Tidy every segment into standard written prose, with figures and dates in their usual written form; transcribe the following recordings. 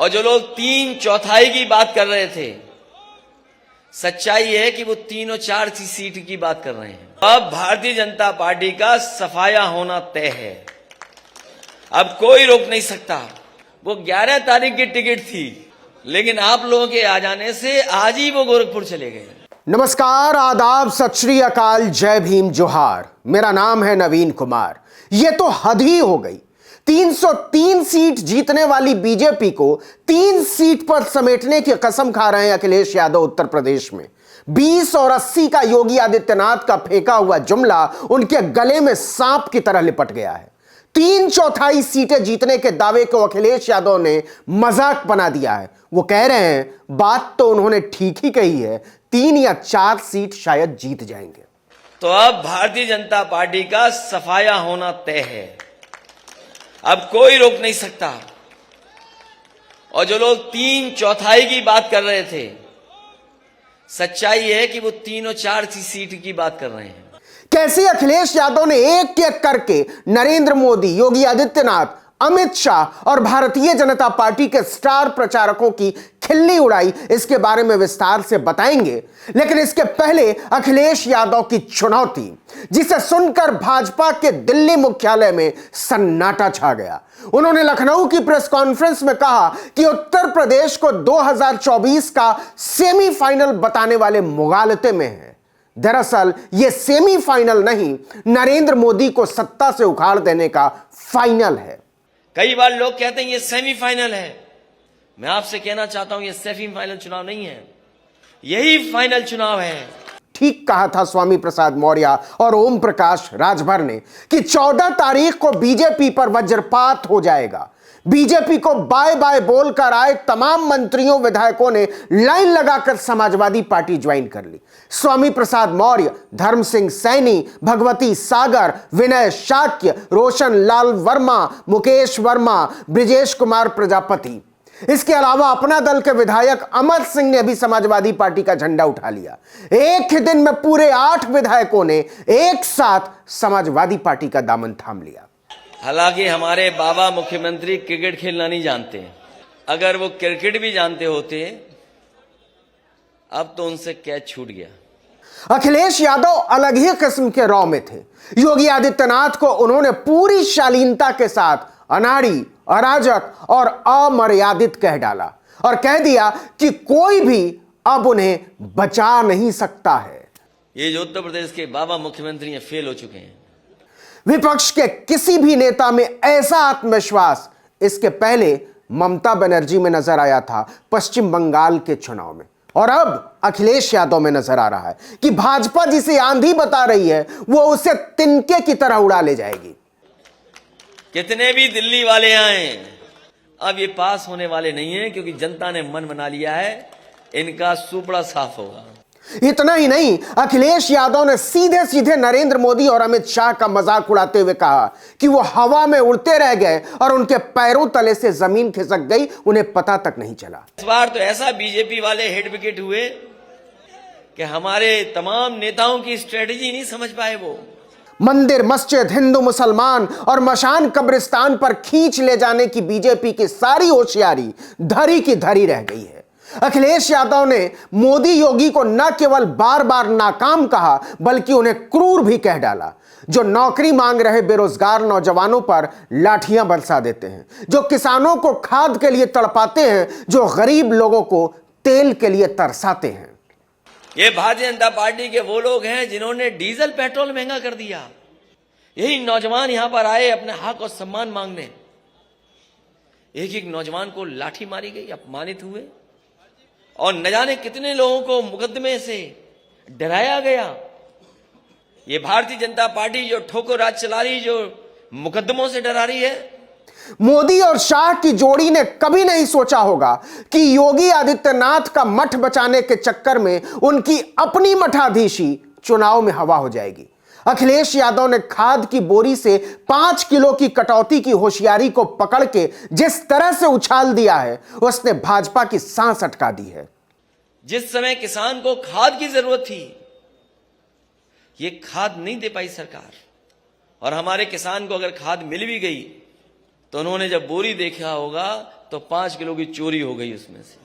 और जो लोग 3/4 की बात कर रहे थे, सच्चाई है कि वो 3 और 4 सीट की बात कर रहे हैं। अब भारतीय जनता पार्टी का सफाया होना तय है, अब कोई रोक नहीं सकता। वो 11 तारीख की टिकट थी, लेकिन आप लोगों के आ जाने से आज ही वो गोरखपुर चले गए। नमस्कार, आदाब, सत श्री अकाल, जय भीम, जोहार। मेरा नाम है नवीन कुमार। ये तो हद ही हो गई। 303 सीट जीतने वाली बीजेपी को 3 सीट पर समेटने की कसम खा रहे हैं अखिलेश यादव उत्तर प्रदेश में। 20 और 80 का योगी आदित्यनाथ का फेंका हुआ जुमला उनके गले में सांप की तरह लिपट गया है। 3/4 सीटें जीतने के दावे को अखिलेश यादव ने मजाक बना दिया है। वो कह रहे हैं, बात तो उन्होंने ठीक ही कही है, 3 या 4 सीट शायद जीत जाएंगे। तो अब भारतीय जनता पार्टी का सफाया होना तय है, अब कोई रोक नहीं सकता। और जो लोग 3/4 की बात कर रहे थे, सच्चाई है कि वो 3 और 4 सीट की बात कर रहे हैं। कैसे अखिलेश यादव ने एक एक करके नरेंद्र मोदी, योगी आदित्यनाथ, अमित शाह और भारतीय जनता पार्टी के स्टार प्रचारकों की खिल्ली उड़ाई, इसके बारे में विस्तार से बताएंगे। लेकिन इसके पहले अखिलेश यादव की चुनौती, जिसे सुनकर भाजपा के दिल्ली मुख्यालय में सन्नाटा छा गया। उन्होंने लखनऊ की प्रेस कॉन्फ्रेंस में कहा कि उत्तर प्रदेश को 2024 का सेमीफाइनल बताने वाले मुगालते में है। दरअसल यह सेमीफाइनल नहीं, नरेंद्र मोदी को सत्ता से उखाड़ देने का फाइनल है। कई बार लोग कहते हैं ये सेमीफाइनल है। मैं आपसे कहना चाहता हूं ये सेमीफाइनल चुनाव नहीं है, यही फाइनल चुनाव है। ठीक कहा था स्वामी प्रसाद मौर्य और ओम प्रकाश राजभर ने कि 14 तारीख को बीजेपी पर वज्रपात हो जाएगा। बीजेपी को बाय बाय बोलकर आए तमाम मंत्रियों, विधायकों ने लाइन लगाकर समाजवादी पार्टी ज्वाइन कर ली। स्वामी प्रसाद मौर्य, धर्म सिंह सैनी, भगवती सागर, विनय शाक्य, रोशन लाल वर्मा, मुकेश वर्मा, ब्रिजेश कुमार प्रजापति, इसके अलावा अपना दल के विधायक अमर सिंह ने भी समाजवादी पार्टी का झंडा उठा लिया। एक ही दिन में पूरे 8 विधायकों ने एक साथ समाजवादी पार्टी का दामन थाम लिया। हालांकि हमारे बाबा मुख्यमंत्री क्रिकेट खेलना नहीं जानते। अगर वो क्रिकेट भी जानते होते, अब तो उनसे कैच छूट गया। अखिलेश यादव अलग ही किस्म के रौ में थे। योगी आदित्यनाथ को उन्होंने पूरी शालीनता के साथ अनाड़ी, अराजक और अमर्यादित कह डाला और कह दिया कि कोई भी अब उन्हें बचा नहीं सकता है। ये जो उत्तर प्रदेश के बाबा मुख्यमंत्री हैं, फेल हो चुके हैं। विपक्ष के किसी भी नेता में ऐसा आत्मविश्वास इसके पहले ममता बनर्जी में नजर आया था पश्चिम बंगाल के चुनाव में, और अब अखिलेश यादव में नजर आ रहा है कि भाजपा जिसे आंधी बता रही है, वो उसे तिनके की तरह उड़ा ले जाएगी। कितने भी दिल्ली वाले आए, अब ये पास होने वाले नहीं है, क्योंकि जनता ने मन बना लिया है, इनका सुपड़ा साफ होगा। इतना ही नहीं, अखिलेश यादव ने सीधे सीधे नरेंद्र मोदी और अमित शाह का मजाक उड़ाते हुए कहा कि वो हवा में उड़ते रह गए और उनके पैरों तले से जमीन खिसक गई, उन्हें पता तक नहीं चला। इस बार तो ऐसा बीजेपी वाले हेड विकेट हुए कि हमारे तमाम नेताओं की स्ट्रेटेजी नहीं समझ पाए। वो मंदिर, मस्जिद, हिंदू मुसलमान और मशान कब्रिस्तान पर खींच ले जाने की बीजेपी की सारी होशियारी धरी की धरी रह गई है। अखिलेश यादव ने मोदी योगी को न केवल बार बार नाकाम कहा, बल्कि उन्हें क्रूर भी कह डाला। जो नौकरी मांग रहे बेरोजगार नौजवानों पर लाठियां बरसा देते हैं, जो किसानों को खाद के लिए तड़पाते हैं, जो गरीब लोगों को तेल के लिए तरसाते हैं। ये भारतीय जनता पार्टी के वो लोग हैं जिन्होंने डीजल पेट्रोल महंगा कर दिया। यही नौजवान यहां पर आए अपने हक और सम्मान मांगने। एक एक नौजवान को लाठी मारी गई, अपमानित हुए, और न जाने कितने लोगों को मुकदमे से डराया गया। ये भारतीय जनता पार्टी जो ठोकर राज चला रही, जो मुकदमों से डरा रही है। मोदी और शाह की जोड़ी ने कभी नहीं सोचा होगा कि योगी आदित्यनाथ का मठ बचाने के चक्कर में उनकी अपनी मठाधीशी चुनाव में हवा हो जाएगी। अखिलेश यादव ने खाद की बोरी से 5 किलो की कटौती की होशियारी को पकड़ के जिस तरह से उछाल दिया है, उसने भाजपा की सांस अटका दी है। जिस समय किसान को खाद की जरूरत थी, ये खाद नहीं दे पाई सरकार, और हमारे किसान को अगर खाद मिल भी गई तो उन्होंने जब बोरी देखा होगा तो 5 किलो की चोरी हो गई उसमें से।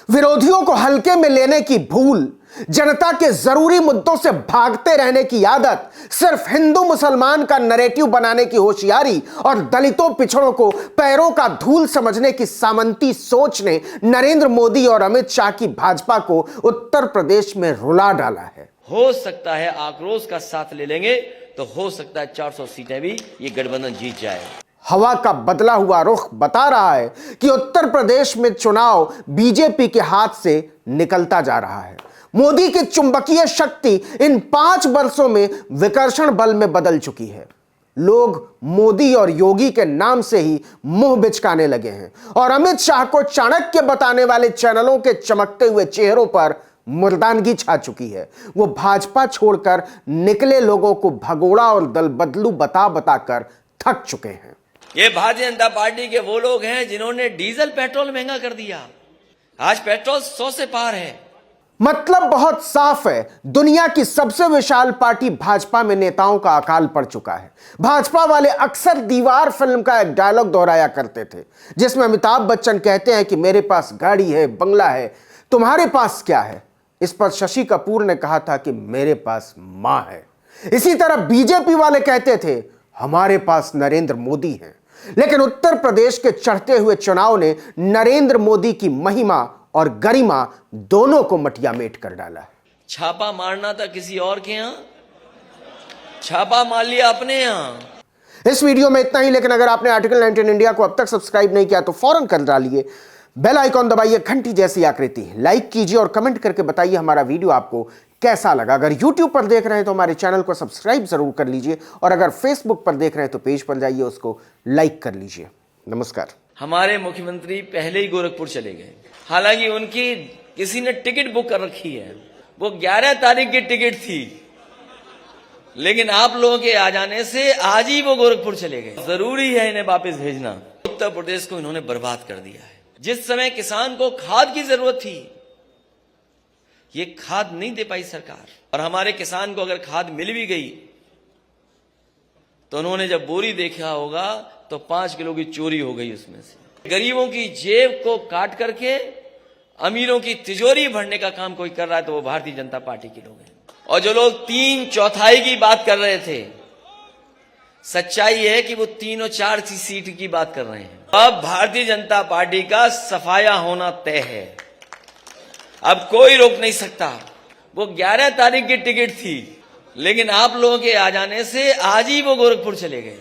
विरोधियों को हल्के में लेने की भूल, जनता के जरूरी मुद्दों से भागते रहने की आदत, सिर्फ हिंदू मुसलमान का नैरेटिव बनाने की होशियारी और दलितों पिछड़ों को पैरों का धूल समझने की सामंती सोच ने नरेंद्र मोदी और अमित शाह की भाजपा को उत्तर प्रदेश में रुला डाला है। हो सकता है आक्रोश का साथ ले लेंगे तो हो सकता है 400 सीटें भी ये गठबंधन जीत जाए। हवा का बदला हुआ रुख बता रहा है कि उत्तर प्रदेश में चुनाव बीजेपी के हाथ से निकलता जा रहा है। मोदी की चुंबकीय शक्ति इन 5 वर्षों में विकर्षण बल में बदल चुकी है। लोग मोदी और योगी के नाम से ही मुंह बिचकाने लगे हैं और अमित शाह को चाणक्य बताने वाले चैनलों के चमकते हुए चेहरों पर मुर्दानगी छा चुकी है। वो भाजपा छोड़कर निकले लोगों को भगोड़ा और दल बदलू बता बताकर थक चुके हैं। ये भारतीय जनता पार्टी के वो लोग हैं जिन्होंने डीजल पेट्रोल महंगा कर दिया। आज पेट्रोल 100 से पार है। मतलब बहुत साफ है, दुनिया की सबसे विशाल पार्टी भाजपा में नेताओं का अकाल पड़ चुका है। भाजपा वाले अक्सर दीवार फिल्म का एक डायलॉग दोहराया करते थे जिसमें अमिताभ बच्चन कहते हैं कि मेरे पास गाड़ी है, बंगला है, तुम्हारे पास क्या है। इस पर शशि कपूर ने कहा था कि मेरे पास मां है। इसी तरह बीजेपी वाले कहते थे हमारे पास नरेंद्र मोदी है। लेकिन उत्तर प्रदेश के चढ़ते हुए चुनाव ने नरेंद्र मोदी की महिमा और गरिमा दोनों को मटियामेट कर डाला। छापा मारना था किसी और के यहां, छापा मार लिया अपने यहां। इस वीडियो में इतना ही, लेकिन अगर आपने आर्टिकल 19 इंडिया को अब तक सब्सक्राइब नहीं किया तो फौरन कर डालिए, बेल आइकॉन दबाइए, घंटी जैसी आकृति लाइक कीजिए और कमेंट करके बताइए हमारा वीडियो आपको कैसा लगा। अगर YouTube पर देख रहे हैं तो हमारे चैनल को सब्सक्राइब जरूर कर लीजिए और अगर Facebook पर देख रहे हैं तो पेज पर जाइए, उसको लाइक कर लीजिए। नमस्कार। हमारे मुख्यमंत्री पहले ही गोरखपुर चले गए, हालांकि उनकी किसी ने टिकट बुक कर रखी है। वो 11 तारीख की टिकट थी, लेकिन आप लोगों के आ जाने से आज ही वो गोरखपुर चले गए। जरूरी है इन्हें वापस भेजना। उत्तर प्रदेश को इन्होंने बर्बाद कर दिया है। जिस समय किसान को खाद की जरूरत थी, ये खाद नहीं दे पाई सरकार, और हमारे किसान को अगर खाद मिल भी गई तो उन्होंने जब बोरी देखा होगा तो 5 किलो की चोरी हो गई उसमें से। गरीबों की जेब को काट करके अमीरों की तिजोरी भरने का काम कोई कर रहा है तो वो भारतीय जनता पार्टी के लोग हैं। और जो लोग 3/4 की बात कर रहे थे, सच्चाई है कि वो 3 और 4 सीट की बात कर रहे हैं। अब भारतीय जनता पार्टी का सफाया होना तय है, अब कोई रोक नहीं सकता। वो 11 तारीख की टिकट थी, लेकिन आप लोगों के आ जाने से आज ही वो गोरखपुर चले गए।